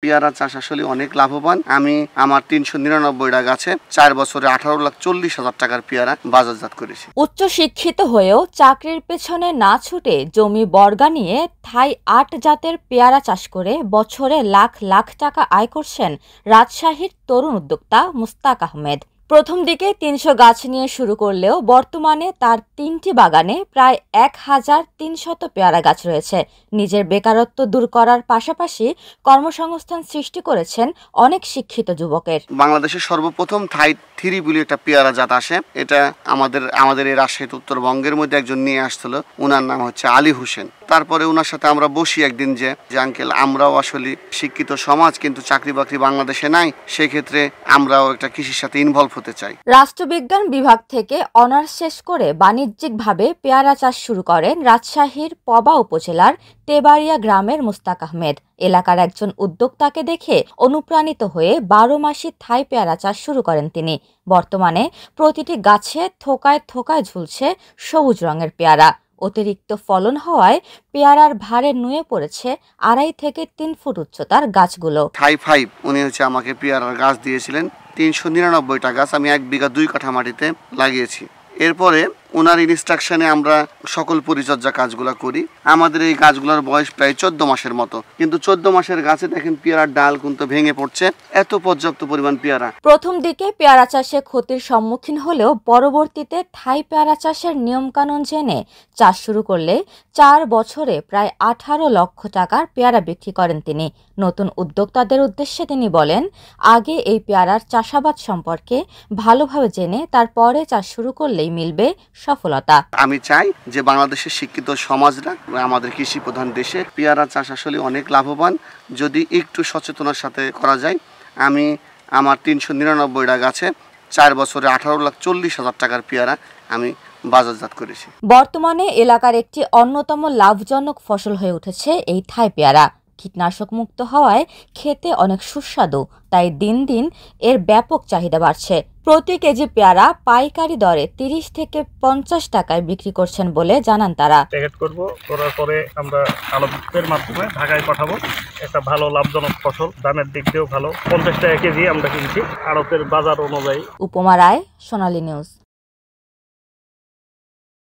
পেয়ারা চাষ আসলে অনেক লাভবান। আমি আমার ৩৯৯টা গাছে ৪ বছরে ১৮,৪০,০০০ টাকার পেয়ারা বাজারজাত করেছি। উচ্চ শিক্ষিত হয়েও চাকরির পেছনে না ছুটে জমি বর্গা নিয়ে থাই ৮ জাতের পেয়ারা চাষ করে বছরে লাখ লাখ টাকা আয় করছেন রাজশাহীর তরুণ উদ্যোক্তা মুস্তাক আহমেদ। প্রথম দিকে ৩০০ গাছ নিয়ে শুরু করলেও বর্তমানে তার ৩টি বাগানে প্রায় ১,৩০০ পেয়ারা গাছ রয়েছে। নিজের বেকারত্ব দূর করার পাশাপাশি কর্মসংস্থান সৃষ্টি করেছেন অনেক শিক্ষিত যুবকের। বাংলাদেশের সর্বপ্রথম থাই ৩ বলে একটা পেয়ারা জাত আসে। এটা আমাদের এই রাজশাহী উত্তরবঙ্গের মধ্যে একজন নিয়ে আসছিল, ওনার নাম হচ্ছে আলী হোসেন। তারপরে ওনার সাথে আমরা বসি একদিন যে আঙ্কেল, আমরাও আসলে শিক্ষিত সমাজ, কিন্তু চাকরি বাকরি বাংলাদেশে নাই, সেক্ষেত্রে আমরাও একটা কৃষির সাথে ইনভলভ হতে চাই। রাষ্ট্রবিজ্ঞান বিভাগ থেকে অনার্স শেষ করে বাণিজ্যিকভাবে পেয়ারা চাষ শুরু করেন রাজশাহীর পবা উপজেলার তেবাড়িয়া গ্রামের মুস্তাক আহমেদ। এলাকার একজন উদ্যোক্তাকে দেখে অনুপ্রাণিত হয়ে ১২ মাসি থাই পেয়ারা চাষ শুরু করেন তিনি। বর্তমানে প্রতিটি গাছে থোকায় থোকায় ঝুলছে সবুজ রঙের পেয়ারা। অতিরিক্ত ফলন হওয়ায় পেয়ারার ভারে নুয়ে পড়েছে ২.৫ থেকে ৩ ফুট উচ্চতার গাছগুলো। থাই ৫ উনি হচ্ছে আমাকে পেয়ারার গাছ দিয়েছিলেন। ৩৯৯টা গাছ আমি ১ বিঘা ২ কাঠা মাটিতে লাগিয়েছি। এরপরে ওনার ইনস্ট্রাকশনে আমরা সকল পরিচর্যা কাজগুলো করি। আমাদের এই গাছগুলোর বয়স প্রায় ১৪ মাসের মতো, কিন্তু ১৪ মাসের গাছে দেখেন পেয়ারার ডাল কিন্তু ভেঙে পড়ছে, এত পর্যাপ্ত পরিমাণ পেয়ারা। প্রথম দিকে পেয়ারা চাষে ক্ষতির সম্মুখীন হলেও পরবর্তীতে থাই পেয়ারা চাষের নিয়মকানুন জেনে চাষ শুরু করলে ৪ বছরে প্রায় ১৮ লক্ষ টাকার পেয়ারা বিক্রি করেন তিনি। নতুন উদ্যোক্তাদের উদ্দেশ্যে তিনি বলেন, আগে এই পেয়ারার চাষাবাদ সম্পর্কে ভালোভাবে জেনে তারপরে চাষ শুরু করলেই মিলবে সফলতা। আমি চাই যে বাংলাদেশের শিক্ষিত সমাজরা, আমাদের কৃষি প্রধান দেশে পেয়ারা চাষ আসলে অনেক লাভবান, যদি একটু সচেতনার সাথে করা যায়। আমি আমার ৩৯৯টা গাছে ৪ বছরে ১৮,৪০,০০০ টাকার পেয়ারা আমি বাজারজাত করেছি। বর্তমানে এলাকার একটি অন্যতম লাভজনক ফসল হয়ে উঠেছে এই থাই পেয়ারা। কীটনাশক মুক্ত হওয়ায় খেতে অনেক সুস্বাদু, তাই দিন দিন এর ব্যাপক চাহিদা বাড়ছে। প্রতি কেজি পেয়ারা পাইকারি দরে ৩০ থেকে ৫০ টাকায় বিক্রি করছেন বলে জানান তারা। প্যাকেট করব, করার পরে আমরা আড়তের মাধ্যমে ঢাকায় পাঠাবো। একটা ভালো লাভজনক ফসল, দামের দিক দিয়েও ভালো। ৫০ টাকা কেজি আমরা কিনছি আড়তের বাজার অনুযায়ী। উপমা রায়, সোনালী নিউজ।